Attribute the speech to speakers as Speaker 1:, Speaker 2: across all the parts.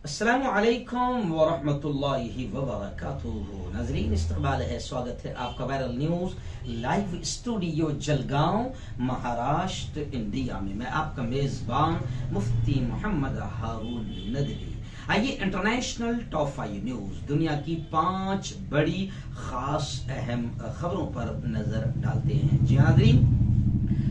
Speaker 1: अस्सलामु अलैकुम वरहमतुल्लाहि वबरकातुहू। नाज़रीन, इस्तकबाल है, स्वागत है आपका viral news live studio Jalgaon, Maharashtra, India में। मैं आपका मेजबान मुफ्ती मोहम्मद हारून नदवी। आइए इंटरनेशनल टॉप 5 न्यूज, दुनिया की 5 बड़ी खास अहम खबरों पर नजर डालते हैं। जी नाज़रीन,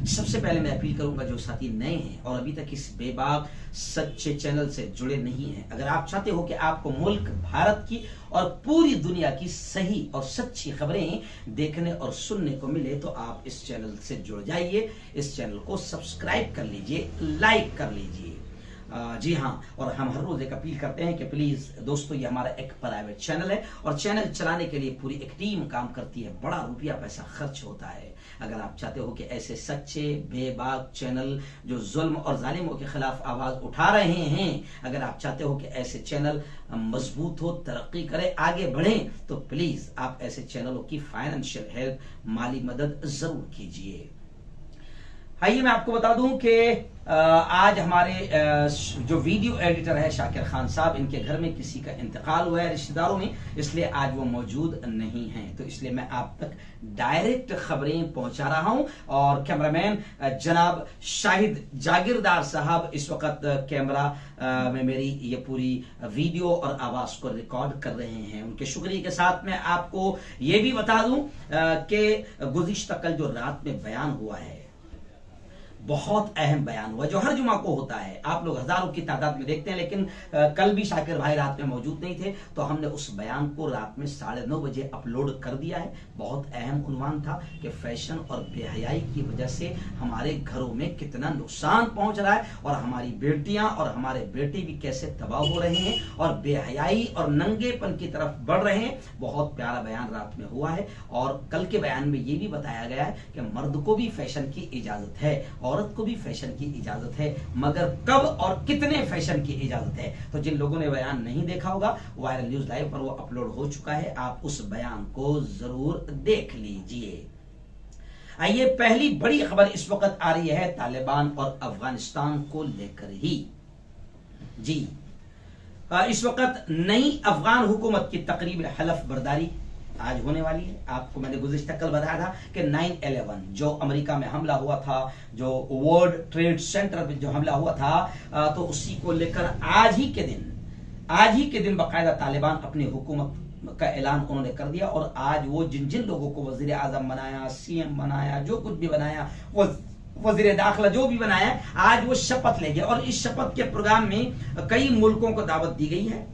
Speaker 1: सबसे पहले मैं अपील करूंगा जो साथी नए हैं और अभी तक इस बेबाक सच्चे चैनल से जुड़े नहीं हैं, अगर आप चाहते हो कि आपको मुल्क भारत की और पूरी दुनिया की सही और सच्ची खबरें देखने और सुनने को मिले तो आप इस चैनल से जुड़ जाइए। इस चैनल को सब्सक्राइब कर लीजिए, लाइक कर लीजिए। जी हाँ, और हम हर रोज एक अपील करते हैं कि प्लीज दोस्तों, ये हमारा एक प्राइवेट चैनल है और चैनल चलाने के लिए पूरी एक टीम काम करती है, बड़ा रुपया पैसा खर्च होता है। अगर आप चाहते हो कि ऐसे सच्चे बेबाक चैनल जो जुल्म और जालिमों के खिलाफ आवाज उठा रहे हैं, अगर आप चाहते हो कि ऐसे चैनल मजबूत हो, तरक्की करे, आगे बढ़े, तो प्लीज आप ऐसे चैनलों की फाइनेंशियल हेल्प, माली मदद जरूर कीजिए। आइए मैं आपको बता दूं कि आज हमारे जो वीडियो एडिटर है शाकिर खान साहब, इनके घर में किसी का इंतकाल हुआ है रिश्तेदारों में, इसलिए आज वो मौजूद नहीं हैं। तो इसलिए मैं आप तक डायरेक्ट खबरें पहुंचा रहा हूं और कैमरामैन जनाब शाहिद जागीरदार साहब इस वक्त कैमरा में मेरी ये पूरी वीडियो और आवाज को रिकॉर्ड कर रहे हैं। उनके शुक्रिया के साथ मैं आपको ये भी बता दूं कि गुज़िश्ता कल जो रात में बयान हुआ है, बहुत अहम बयान हुआ जो हर जुमा को होता है, आप लोग हजारों की तादाद में देखते हैं, लेकिन कल भी शाकिर भाई रात में मौजूद नहीं थे, तो हमने उस बयान को रात में 9:30 बजे अपलोड कर दिया है। बहुत अहम उन्वान था कि फैशन और बेहयाई की वजह से हमारे घरों में कितना नुकसान पहुंच रहा है और हमारी बेटियां और हमारे बेटे भी कैसे तबाह हो रहे हैं और बेहयाई और नंगेपन की तरफ बढ़ रहे हैं। बहुत प्यारा बयान रात में हुआ है और कल के बयान में यह भी बताया गया है कि मर्द को भी फैशन की इजाजत है, औरत को भी फैशन की इजाजत है, मगर कब और कितने फैशन की इजाजत है। तो जिन लोगों ने बयान नहीं देखा होगा, वायरल न्यूज लाइव पर वो अपलोड हो चुका है, आप उस बयान को जरूर देख लीजिए। आइए पहली बड़ी खबर इस वक्त आ रही है तालिबान और अफगानिस्तान को लेकर ही। जी, इस वक्त नई अफगान हुकूमत की तकरीब हलफ बर्दारी आज होने वाली है। आपको मैंने गुज़िश्ता कल बताया था कि 9/11 जो अमेरिका में हमला हुआ था, जो वर्ल्ड ट्रेड सेंटर पे जो हमला हुआ था, तो उसी को लेकर आज ही के दिन बाकायदा तालिबान अपनी हुकूमत का ऐलान उन्होंने कर दिया और आज वो जिन जिन लोगों को वजीर आजम बनाया, सीएम बनाया, जो कुछ भी बनाया, वो वजीर दाखिला जो भी बनाया, आज वो शपथ लेंगे और इस शपथ के प्रोग्राम में कई मुल्कों को दावत दी गई है।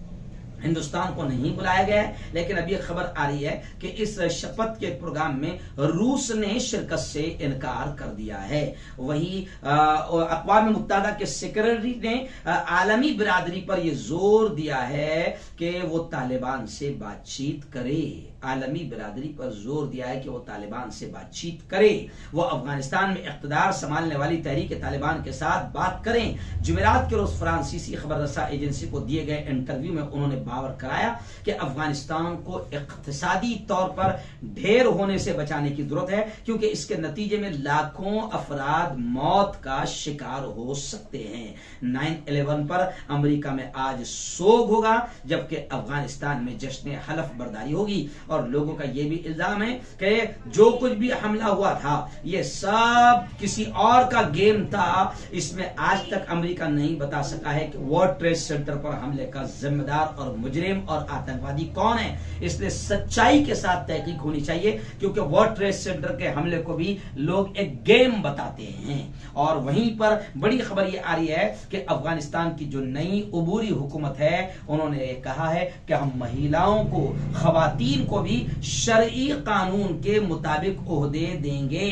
Speaker 1: हिंदुस्तान को नहीं बुलाया गया है, लेकिन अभी खबर आ रही है कि इस शपथ के प्रोग्राम में रूस ने शिरकत से इनकार कर दिया है। वही अक़वाम मुत्तहिदा के सेक्रेटरी ने आलमी बिरादरी पर यह जोर दिया है कि वो तालिबान से बातचीत करे, आलमी बिरादरी पर जोर दिया है कि वो तालिबान से बातचीत करे, वो अफगानिस्तान में इख्तिदार संभालने वाली तहरीक तालिबान के साथ बात करें। जुमेरात के रोज फ्रांसीसी खबर रसा एजेंसी को दिए गए इंटरव्यू में उन्होंने बावर कराया कि अफगानिस्तान को इक्तिसादी तौर पर ढेर होने से बचाने की जरूरत है, क्योंकि इसके नतीजे में लाखों अफराद मौत का शिकार हो सकते हैं। 9/11 पर अमेरिका में आज सोग होगा, जबकि अफगानिस्तान में जश्न हलफ बर्दारी होगी और लोगों का यह भी इल्जाम है कि जो कुछ भी हमला हुआ था ये सब किसी और का गेम था। इसमें आज तक अमेरिका नहीं बता सका है कि वर्ल्ड ट्रेड सेंटर पर हमले का जिम्मेदार और मुजरिम और आतंकवादी कौन है। इसलिए सच्चाई के साथ तहकीक होनी चाहिए, क्योंकि वर्ल्ड ट्रेड सेंटर के हमले को भी लोग एक गेम बताते हैं। और वहीं पर बड़ी खबर यह आ रही है कि अफगानिस्तान की जो नई उबूरी हुकूमत है, उन्होंने कहा है कि हम महिलाओं को, खवातीन को भी शरई कानून के मुताबिक ओहदे देंगे।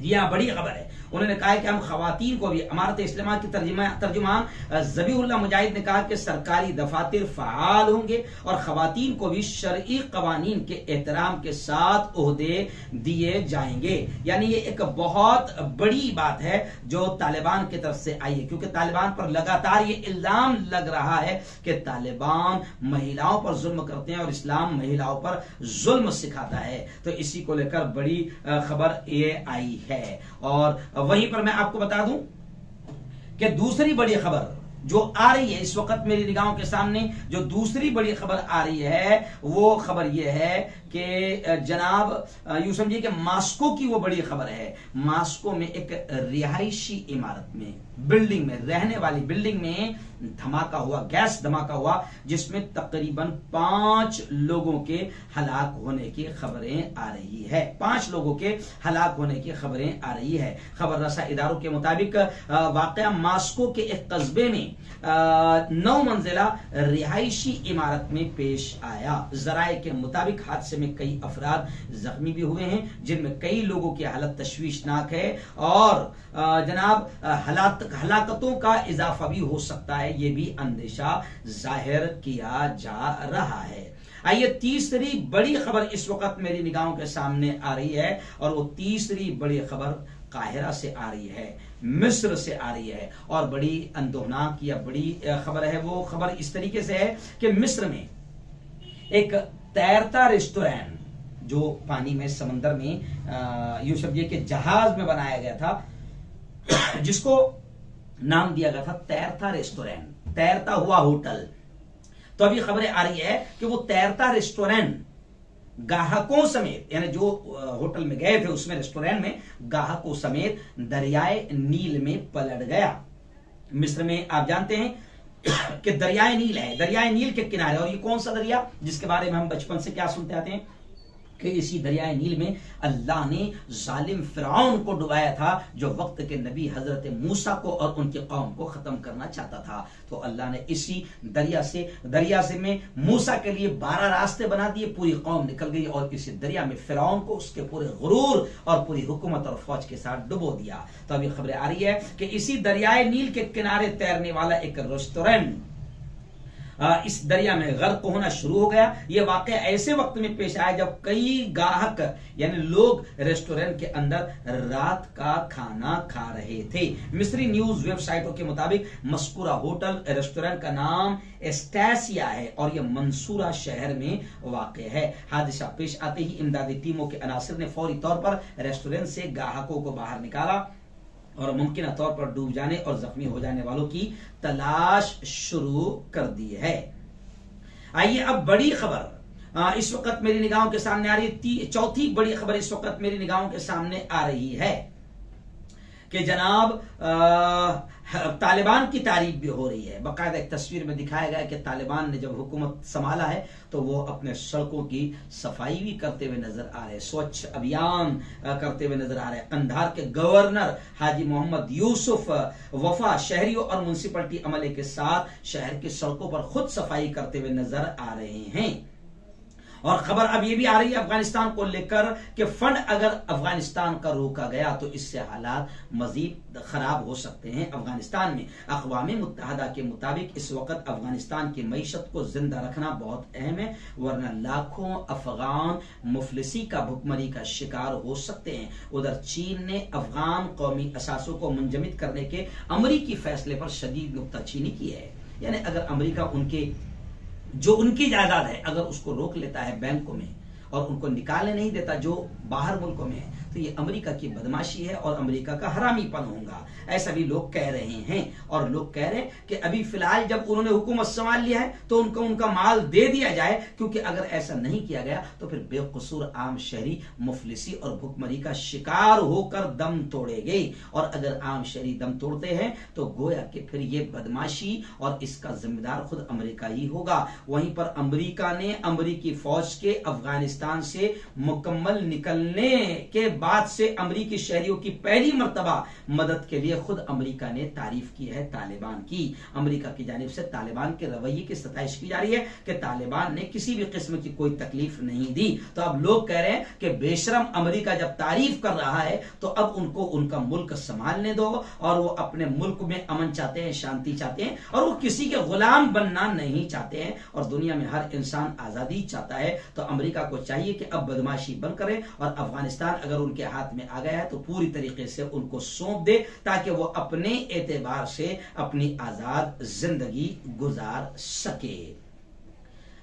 Speaker 1: यह बड़ी खबर है। उन्होंने कहा कि हम खवातीन को भी, इमारत इस्लामा की तर्जुमान ज़बीहुल्लाह मुजाहिद ने कहा कि सरकारी दफातर फ़आल होंगे और खवातीन को भी शरई कवानीन के एहतराम के साथ ओहदे दिए जाएंगे। यानी ये एक बहुत बड़ी बात है जो तालिबान की तरफ से आई है, क्योंकि तालिबान पर लगातार ये इल्जाम लग रहा है कि तालिबान महिलाओं पर जुल्म करते हैं और इस्लाम महिलाओं पर जुल्म सिखाता है। तो इसी को लेकर बड़ी खबर ये आई है। और वहीं पर मैं आपको बता दूं कि दूसरी बड़ी खबर जो आ रही है इस वक्त मेरी निगाहों के सामने, जो दूसरी बड़ी खबर आ रही है वो खबर ये है कि जनाब यूं समझिए कि मास्को की वो बड़ी खबर है। मास्को में एक रिहायशी इमारत में, बिल्डिंग में, रहने वाली बिल्डिंग में धमाका हुआ, गैस धमाका हुआ, जिसमें तकरीबन 5 लोगों के हलाक होने की खबरें आ रही है। 5 लोगों के हलाक होने की खबरें आ रही है। खबर रसा इदारों के मुताबिक वाकया मास्को के एक कस्बे में 9 मंजिला रिहायशी इमारत में पेश आया। जराये के मुताबिक हादसे में कई अफराद जख्मी भी हुए हैं, जिनमें कई लोगों की हालत तशवीशनाक है और जनाब हलाकतों का इजाफा भी हो सकता है, ये भी अंदेशा जाहिर किया जा रहा है। आइए तीसरी बड़ी खबर इस वक्त मेरी निगाहों के सामने आ रही है और वो तीसरी बड़ी खबर काहिरा से आ रही है, मिस्र से आ रही है और बड़ी अंदोहनाक या बड़ी खबर है। वो खबर इस तरीके से है कि मिस्र में एक तैरता रेस्टोरेंट जो पानी में, समंदर में, यूं समझिए कि जहाज में बनाया गया था, जिसको नाम दिया गया था तैरता रेस्टोरेंट, तैरता हुआ होटल। तो अभी खबरें आ रही है कि वो तैरता रेस्टोरेंट ग्राहकों समेत, यानी जो होटल में गए थे उसमें, रेस्टोरेंट में, ग्राहकों समेत दरियाए नील में पलट गया। मिस्र में आप जानते हैं कि दरियाए नील है, दरियाए नील के किनारे, और ये कौन सा दरिया जिसके बारे में हम बचपन से क्या सुनते आते हैं कि इसी दरियाए नील में अल्लाह ने जालिम फिरौन को डुबाया था, जो वक्त के नबी हजरत मूसा को और उनकी कौम को खत्म करना चाहता था। तो अल्लाह ने इसी दरिया से में मूसा के लिए 12 रास्ते बना दिए, पूरी कौम निकल गई और इसी दरिया में फिरौन को, उसके पूरे गुरूर और पूरी हुकूमत और फौज के साथ डुबो दिया। तो अभी खबरें आ रही है कि इसी दरियाए नील के किनारे तैरने वाला एक रेस्टोरेंट इस दरिया में गर्क होना शुरू हो गया। यह वाकया ऐसे वक्त में पेश आया जब कई ग्राहक यानी लोग रेस्टोरेंट के अंदर रात का खाना खा रहे थे। मिस्री न्यूज वेबसाइटों के मुताबिक मस्कुरा होटल रेस्टोरेंट का नाम एस्टेसिया है और यह मंसूरा शहर में वाक़ है। हादसा पेश आते ही इमदादी टीमों के अनासिर ने फौरी तौर पर रेस्टोरेंट से ग्राहकों को बाहर निकाला और मुमकिन तौर पर डूब जाने और जख्मी हो जाने वालों की तलाश शुरू कर दी है। आइए अब बड़ी खबर इस वक्त मेरी निगाहों के सामने आ रही है। चौथी बड़ी खबर इस वक्त मेरी निगाहों के सामने आ रही है कि जनाब तालिबान की तारीफ भी हो रही है। बाकायदा एक तस्वीर में दिखाया गया कि तालिबान ने जब हुकूमत संभाला है तो वो अपने सड़कों की सफाई भी करते हुए नजर आ रहे हैं, स्वच्छ अभियान करते हुए नजर आ रहे हैं। कंधार के गवर्नर हाजी मोहम्मद यूसुफ वफा शहरियों और म्युनिसिपलिटी अमले के साथ शहर की सड़कों पर खुद सफाई करते हुए नजर आ रहे हैं। और खबर अब ये भी आ रही है अफगानिस्तान को लेकर कि फंड अगर अफगानिस्तान का रोका गया तो इससे हालात मजीद खराब हो सकते हैं अफगानिस्तान में। अक़वाम मुत्तहदा के मुताबिक इस वक्त अफगानिस्तान की मईशत को जिंदा रखना बहुत अहम है, वरना लाखों अफगान मुफलिसी का, भुखमरी का शिकार हो सकते हैं। उधर चीन ने अफगान कौमी असासों को मुंजमद करने के अमरीकी फैसले पर शदीद नुक्ताचीनी की है। यानी अगर अमरीका जो उनकी जायदाद है अगर उसको रोक लेता है बैंकों में और उनको निकालने नहीं देता जो बाहर मुल्कों में है, तो ये अमेरिका की बदमाशी है और अमेरिका का हरामीपन होगा, ऐसा भी लोग कह रहे हैं। और लोग कह रहे हैं कि अभी फिलहाल जब उन्होंने हुकूमत संभाल लिया है तो उनका माल दे दिया जाए, क्योंकि अगर ऐसा नहीं किया गया तो फिर बेकसूर आम शहरी मुफलिसी और भुखमरी का शिकार होकर दम तोड़ेंगे। और अगर आम शहरी दम तोड़ते हैं तो गोया कि फिर ये बदमाशी और इसका जिम्मेदार खुद अमेरिका ही होगा। वहीं पर अमेरिका ने अमेरिकी फौज के अफगानिस्तान से मुकम्मल निकलने के बाद से अमेरिकी शहरियों की पहली मर्तबा मदद के लिए खुद अमेरिका ने तारीफ की है तालिबान की। अमेरिका की जानिब से तालिबान के रवैये की सताइश की जा रही है कि तालिबान ने किसी भी किस्म की कोई तकलीफ नहीं दी। तो अब लोग कह रहे हैं कि बेशरम अमेरिका जब तारीफ कर रहा है तो अब उनको उनका मुल्क संभालने दो, और वो अपने मुल्क में अमन चाहते हैं, शांति चाहते हैं, और वो किसी के गुलाम बनना नहीं चाहते हैं, और दुनिया में हर इंसान आजादी चाहता है। तो अमेरिका को चाहिए कि अब बदमाशी बंद करे और अफगानिस्तान अगर उनके हाथ में आ गया है तो पूरी तरीके से उनको सौंप दे, ताकि वो अपने एतबार से अपनी आजाद जिंदगी गुजार सके।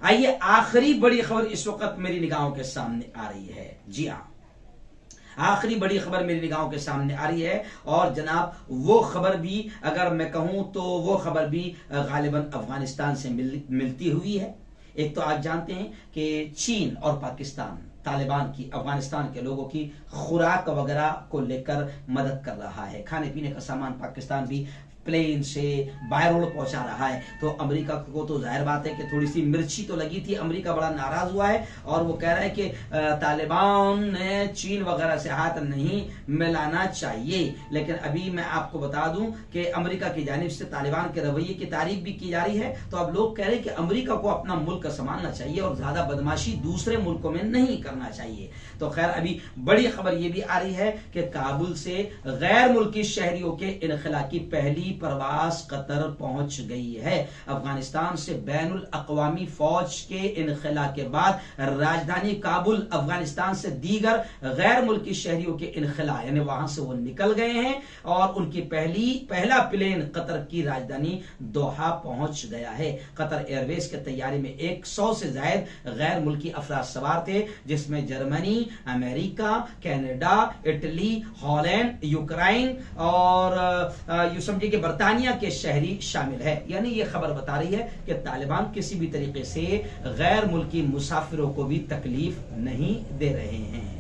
Speaker 1: आइए आखिरी बड़ी खबर इस वक्त मेरी निगाहों के सामने आ रही है। जी हाँ, आखिरी बड़ी खबर मेरी निगाहों के सामने आ रही है, और जनाब वो खबर भी अगर मैं कहूं तो वो खबर भी गालिबन अफगानिस्तान से मिलती हुई है। एक तो आप जानते हैं कि चीन और पाकिस्तान तालिबान की अफगानिस्तान के लोगों की खुराक वगैरह को लेकर मदद कर रहा है। खाने पीने का सामान पाकिस्तान भी प्लेन से बाय रोड पहुंचा रहा है। तो अमेरिका को तो जाहिर बात है कि थोड़ी सी मिर्ची तो लगी थी, अमेरिका बड़ा नाराज हुआ है और वो कह रहा है कि तालिबान ने चीन वगैरह से हाथ नहीं मिलाना चाहिए। लेकिन अभी मैं आपको बता दूं कि अमेरिका की जानिब से तालिबान के रवैये की तारीफ भी की जा रही है। तो अब लोग कह रहे हैं कि अमेरिका को अपना मुल्क संभालना चाहिए और ज्यादा बदमाशी दूसरे मुल्कों में नहीं करना चाहिए। तो खैर अभी बड़ी खबर यह भी आ रही है कि काबुल से गैर मुल्की शहरियों के इनखला की पहली प्रवास कतर पहुंच गई है। अफगानिस्तान से बैनुल अक़वामी फौज के इनखला के बाद राजधानी काबुल अफगानिस्तान से दीगर गैर मुल्की शहरियों के इनखला यानी वहां से वो निकल गए हैं और उनकी पहला प्लेन कतर की राजधानी दोहा पहुंच गया है। कतर एयरवेज के तैयारी में 100 से ज्यादा गैर मुल्की अफराद सवार थे, जिसमें Germany, America, Canada, Italy, Holland, Ukraine और यू समझिए कि बर्तानिया के शहरी शामिल है। यानी ये खबर बता रही है कि तालिबान किसी भी तरीके से गैर मुल्की मुसाफिरों को भी तकलीफ नहीं दे रहे हैं।